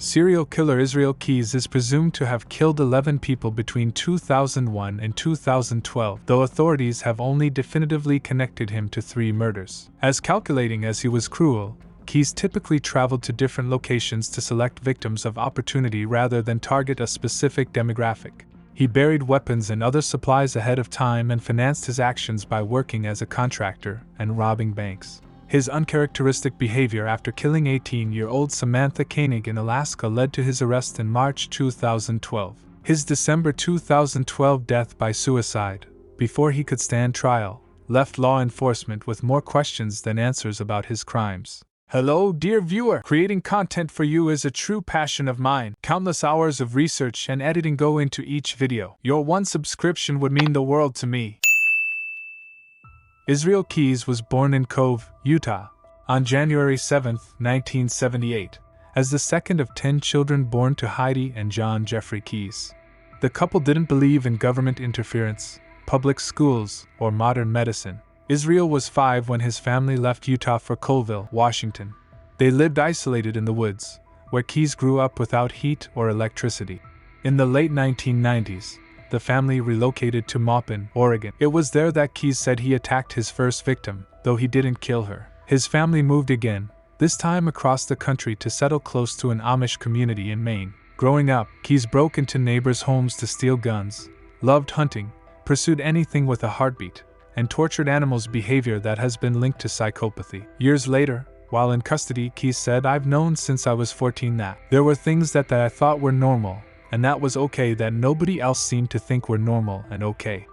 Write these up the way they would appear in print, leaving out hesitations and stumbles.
Serial killer Israel Keyes is presumed to have killed 11 people between 2001 and 2012, though authorities have only definitively connected him to 3 murders. As calculating as he was cruel, Keyes typically traveled to different locations to select victims of opportunity rather than target a specific demographic. He buried weapons and other supplies ahead of time and financed his actions by working as a contractor and robbing banks. His uncharacteristic behavior after killing 18-year-old Samantha Koenig in Alaska led to his arrest in March 2012. His December 2012 death by suicide, before he could stand trial, left law enforcement with more questions than answers about his crimes. Hello, dear viewer! Creating content for you is a true passion of mine. Countless hours of research and editing go into each video. Your one subscription would mean the world to me. Israel Keyes was born in Cove, Utah, on January 7, 1978, as the second of 10 children born to Heidi and John Jeffrey Keyes. The couple didn't believe in government interference, public schools, or modern medicine. Israel was 5 when his family left Utah for Colville, Washington. They lived isolated in the woods, where Keyes grew up without heat or electricity. In the late 1990s, the family relocated to Maupin, Oregon. It was there that Keyes said he attacked his first victim, though he didn't kill her. His family moved again, this time across the country to settle close to an Amish community in Maine. Growing up, Keyes broke into neighbors' homes to steal guns, loved hunting, pursued anything with a heartbeat, and tortured animals, behavior that has been linked to psychopathy. Years later, while in custody, Keyes said, "I've known since I was 14 that there were things that I thought were normal, and that was okay, that nobody else seemed to think were normal and okay."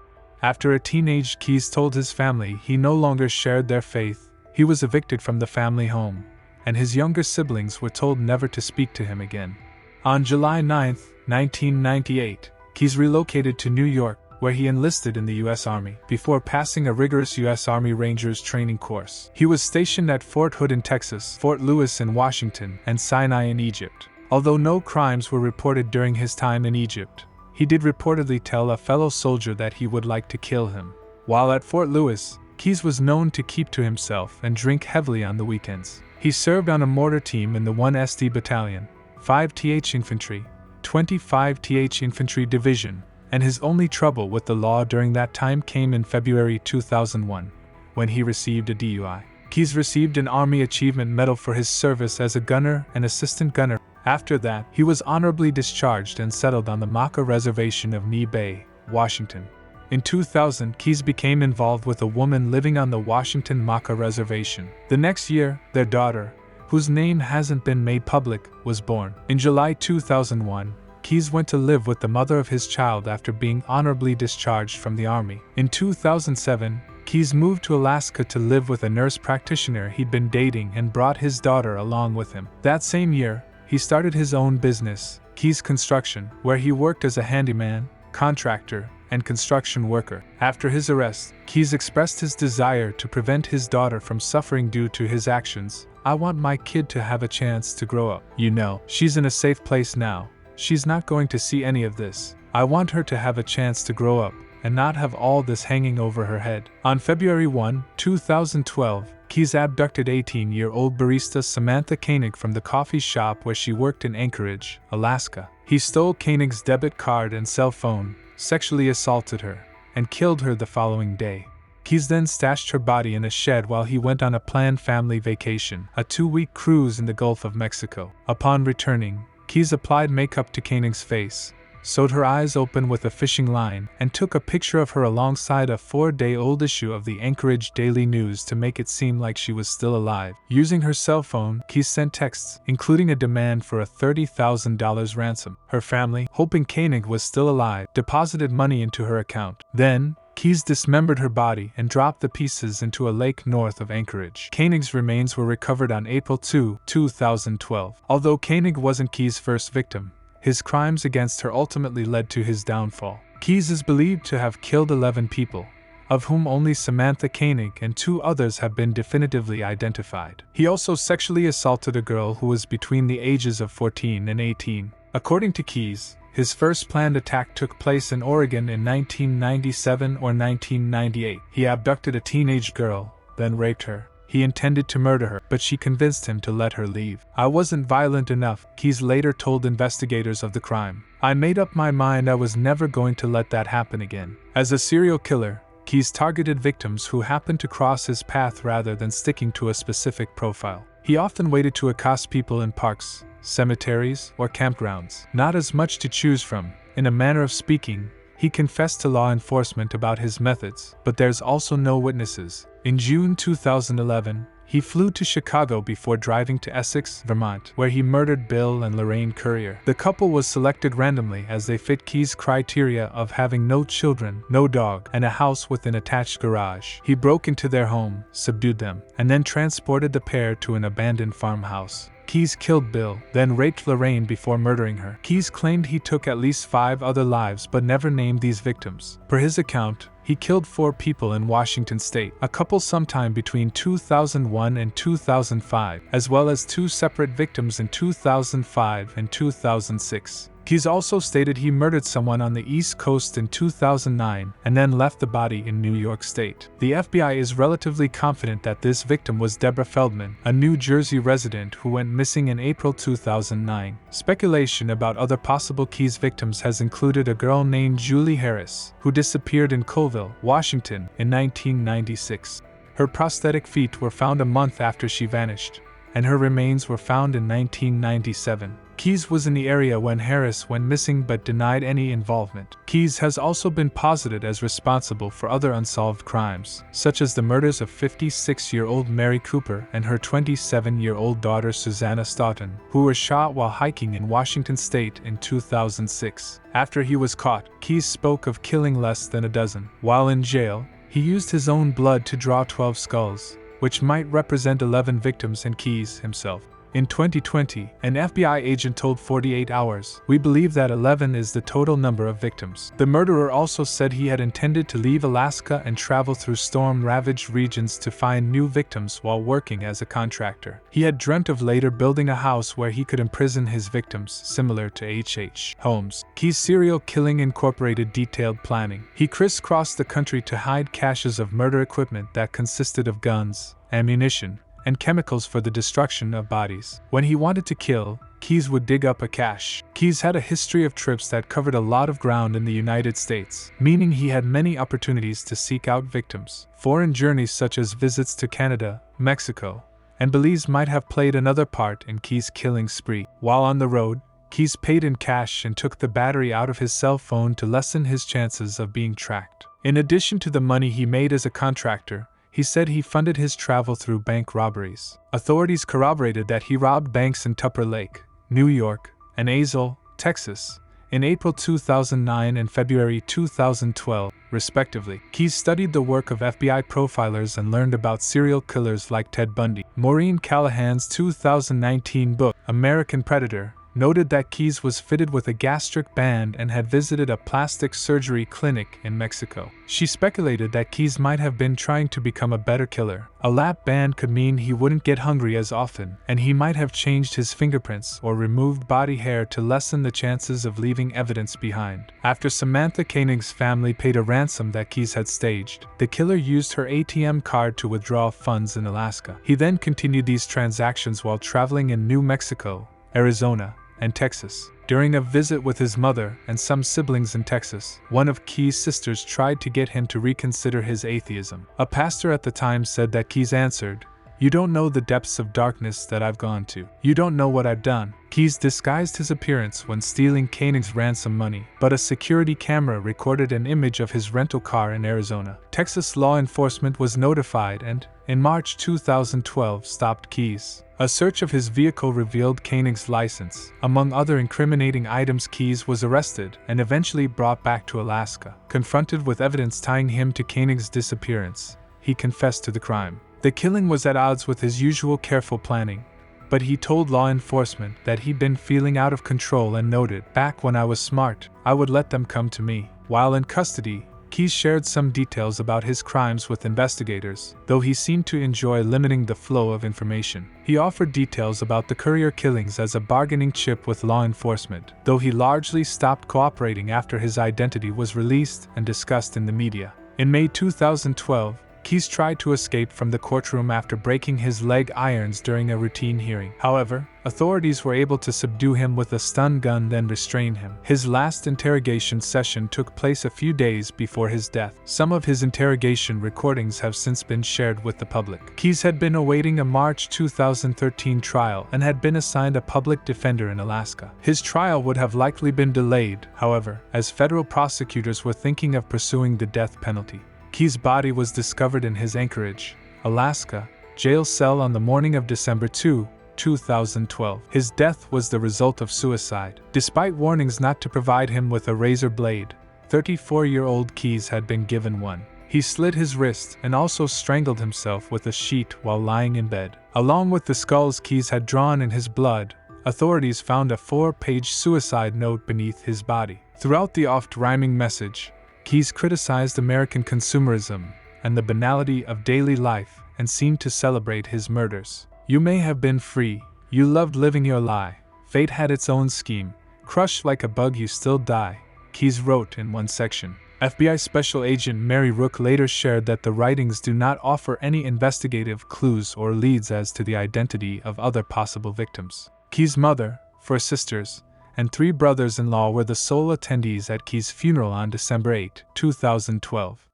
After a teenage, Keyes told his family he no longer shared their faith. He was evicted from the family home, and his younger siblings were told never to speak to him again. On July 9, 1998, Keyes relocated to New York, where he enlisted in the U.S. Army, before passing a rigorous U.S. Army Rangers training course. He was stationed at Fort Hood in Texas, Fort Lewis in Washington, and Sinai in Egypt. Although no crimes were reported during his time in Egypt, he did reportedly tell a fellow soldier that he would like to kill him. While at Fort Lewis, Keyes was known to keep to himself and drink heavily on the weekends. He served on a mortar team in the 1st Battalion, 5th Infantry, 25th Infantry Division, and his only trouble with the law during that time came in February 2001, when he received a DUI. Keyes received an Army Achievement Medal for his service as a gunner and assistant gunner. After that, he was honorably discharged and settled on the Maca Reservation of Knee Bay, Washington. In 2000, Keyes became involved with a woman living on the Washington Maca Reservation. The next year, their daughter, whose name hasn't been made public, was born. In July 2001, Keyes went to live with the mother of his child after being honorably discharged from the Army. In 2007, Keyes moved to Alaska to live with a nurse practitioner he'd been dating and brought his daughter along with him. That same year, he started his own business, Keyes Construction, where he worked as a handyman, contractor, and construction worker. After his arrest, Keyes expressed his desire to prevent his daughter from suffering due to his actions. "I want my kid to have a chance to grow up. You know, she's in a safe place now. She's not going to see any of this. I want her to have a chance to grow up and not have all this hanging over her head." On February 1, 2012, Keyes abducted 18-year-old barista Samantha Koenig from the coffee shop where she worked in Anchorage, Alaska. He stole Koenig's debit card and cell phone, sexually assaulted her, and killed her the following day. Keyes then stashed her body in a shed while he went on a planned family vacation, a 2-week cruise in the Gulf of Mexico. Upon returning, Keyes applied makeup to Koenig's face, sewed her eyes open with a fishing line, and took a picture of her alongside a 4-day-old issue of the Anchorage Daily News to make it seem like she was still alive. Using her cell phone, Keyes sent texts, including a demand for a $30,000 ransom. Her family, hoping Koenig was still alive, deposited money into her account. Then, Keyes dismembered her body and dropped the pieces into a lake north of Anchorage. Koenig's remains were recovered on April 2, 2012. Although Koenig wasn't Keyes' first victim, his crimes against her ultimately led to his downfall. Keyes is believed to have killed 11 people, of whom only Samantha Koenig and 2 others have been definitively identified. He also sexually assaulted a girl who was between the ages of 14 and 18. According to Keyes, his first planned attack took place in Oregon in 1997 or 1998. He abducted a teenage girl, then raped her. He intended to murder her, but she convinced him to let her leave. "I wasn't violent enough," Keyes later told investigators of the crime. "I made up my mind I was never going to let that happen again." As a serial killer, Keyes targeted victims who happened to cross his path rather than sticking to a specific profile. He often waited to accost people in parks, cemeteries, or campgrounds. Not as much to choose from. In a manner of speaking, he confessed to law enforcement about his methods, but there's also no witnesses. In June 2011, he flew to Chicago before driving to Essex, Vermont, where he murdered Bill and Lorraine Currier. The couple was selected randomly as they fit Keyes' criteria of having no children, no dog, and a house with an attached garage. He broke into their home, subdued them, and then transported the pair to an abandoned farmhouse. Keyes killed Bill, then raped Lorraine before murdering her. Keyes claimed he took at least 5 other lives but never named these victims. Per his account, he killed 4 people in Washington state, a couple sometime between 2001 and 2005, as well as 2 separate victims in 2005 and 2006. Keyes also stated he murdered someone on the East Coast in 2009 and then left the body in New York State. The FBI is relatively confident that this victim was Deborah Feldman, a New Jersey resident who went missing in April 2009. Speculation about other possible Keyes victims has included a girl named Julie Harris, who disappeared in Colville, Washington, in 1996. Her prosthetic feet were found a month after she vanished, and her remains were found in 1997. Keyes was in the area when Harris went missing but denied any involvement. Keyes has also been posited as responsible for other unsolved crimes, such as the murders of 56-year-old Mary Cooper and her 27-year-old daughter Susanna Stoughton, who were shot while hiking in Washington state in 2006. After he was caught, Keyes spoke of killing less than a dozen. While in jail, he used his own blood to draw 12 skulls, which might represent 11 victims and Keyes himself. In 2020, an FBI agent told 48 Hours, "We believe that 11 is the total number of victims." The murderer also said he had intended to leave Alaska and travel through storm-ravaged regions to find new victims while working as a contractor. He had dreamt of later building a house where he could imprison his victims, similar to H.H. Holmes. Keyes' serial killing incorporated detailed planning. He crisscrossed the country to hide caches of murder equipment that consisted of guns, ammunition, and chemicals for the destruction of bodies. When he wanted to kill, Keyes would dig up a cache. Keyes had a history of trips that covered a lot of ground in the United States, meaning he had many opportunities to seek out victims. Foreign journeys such as visits to Canada, Mexico, and Belize might have played another part in Keyes' killing spree. While on the road, Keyes paid in cash and took the battery out of his cell phone to lessen his chances of being tracked. In addition to the money he made as a contractor, he said he funded his travel through bank robberies. Authorities corroborated that he robbed banks in Tupper Lake, New York, and Azle, Texas, in April 2009 and February 2012, respectively. Keyes studied the work of FBI profilers and learned about serial killers like Ted Bundy. Maureen Callahan's 2019 book, American Predator, noted that Keyes was fitted with a gastric band and had visited a plastic surgery clinic in Mexico. She speculated that Keyes might have been trying to become a better killer. A lap band could mean he wouldn't get hungry as often, and he might have changed his fingerprints or removed body hair to lessen the chances of leaving evidence behind. After Samantha Koenig's family paid a ransom that Keyes had staged, the killer used her ATM card to withdraw funds in Alaska. He then continued these transactions while traveling in New Mexico, Arizona, and Texas. During a visit with his mother and some siblings in Texas, one of Keyes' sisters tried to get him to reconsider his atheism. A pastor at the time said that Keyes answered, "You don't know the depths of darkness that I've gone to. You don't know what I've done." Keyes disguised his appearance when stealing Koenig's ransom money, but a security camera recorded an image of his rental car in Arizona. Texas law enforcement was notified and, in March 2012, stopped Keyes. A search of his vehicle revealed Koenig's license. Among other incriminating items, Keyes was arrested and eventually brought back to Alaska. Confronted with evidence tying him to Koenig's disappearance, he confessed to the crime. The killing was at odds with his usual careful planning, but he told law enforcement that he'd been feeling out of control and noted, "Back when I was smart, I would let them come to me." While in custody, Keyes shared some details about his crimes with investigators, though he seemed to enjoy limiting the flow of information. He offered details about the Currier killings as a bargaining chip with law enforcement, though he largely stopped cooperating after his identity was released and discussed in the media. In May 2012, Keyes tried to escape from the courtroom after breaking his leg irons during a routine hearing. However, authorities were able to subdue him with a stun gun, then restrain him. His last interrogation session took place a few days before his death. Some of his interrogation recordings have since been shared with the public. Keyes had been awaiting a March 2013 trial and had been assigned a public defender in Alaska. His trial would have likely been delayed, however, as federal prosecutors were thinking of pursuing the death penalty. Keyes' body was discovered in his Anchorage, Alaska, jail cell on the morning of December 2, 2012. His death was the result of suicide. Despite warnings not to provide him with a razor blade, 34-year-old Keyes had been given one. He slit his wrist and also strangled himself with a sheet while lying in bed. Along with the skulls Keyes had drawn in his blood, authorities found a 4-page suicide note beneath his body. Throughout the oft-rhyming message, Keyes criticized American consumerism and the banality of daily life and seemed to celebrate his murders. You may have been free, you loved living your lie, fate had its own scheme, crushed like a bug you still die, Keyes wrote in one section. FBI Special Agent Mary Rook later shared that the writings do not offer any investigative clues or leads as to the identity of other possible victims. Keyes' mother, 4 sisters, and 3 brothers-in-law were the sole attendees at Keyes' funeral on December 8, 2012.